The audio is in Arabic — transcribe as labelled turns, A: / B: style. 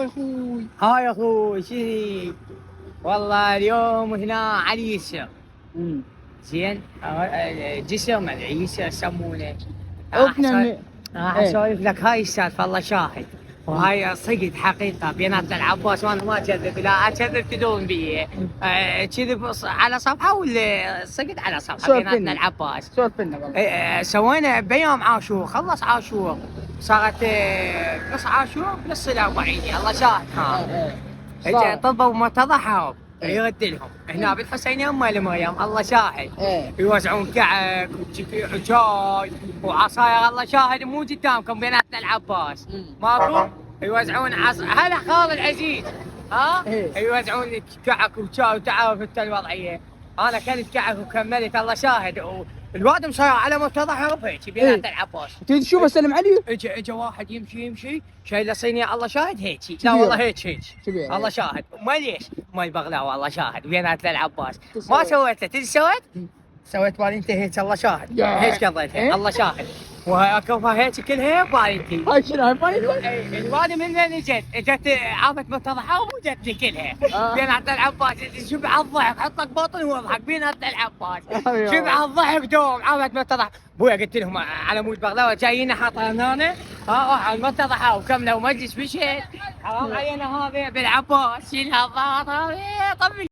A: يا اخوي.
B: ها يا اخوي شي والله اليوم هنا عريسة زين جسم العيسى يسمونه.
A: ابنا
B: راح اسولف لك هاي السالفه الله شاهد وهاي صدق حقيقه بينات العباس وانا ما اكذب لا اكذب تدون بي كذب على صفحه ولا صدق على صفحه بيناتنا العباس.
A: سولف لنا والله.
B: سوينا بيوم عاشور خلص عاشور صارت نص عاشور نص الاربعيني الله شاهد. ها طلبوا مرتضى يرد لهم هنا بالحسينيه ام المريم الله شاهد. يوزعون كعك وشاي وعصاير الله شاهد مو قدامكم بيناتنا العباس ماكو. يوزعون هلا خال العزيز ها يوزعون كعك وشاي وتعرف انت الوضعيه. انا كلت كعك وكملت الله شاهد الواد مصير على مرتضى حرب هيك بينات العباس.
A: تريد تشوف اسلم عليه؟
B: اجى واحد يمشي شايله صينيه الله شاهد هيك لا والله هيك الله شاهد ما ليش ما البغلاوه الله شاهد بينات العباس ما سويته. تدري سويت؟ سويت بالنتي هيك الله شاهد هيك قضيتها الله شاهد واكفها هيك كلها بالنتي.
A: هاي شنو هاي بالنتي؟
B: الوالده من وين اجت عافت مرتضى حرب وجتني كلها بينات العباس. شوف على الضحك حط لك بطن واضحك بينات العباس. شوف على الضحك دوم عافت مرتضى بويا قلت لهم على مود بغلاوه جايين حاطها هنا على المرتضى حرب كملوا مجلس بشيء حرام علينا هذا بالعباس شيل هالضغط هذا طبل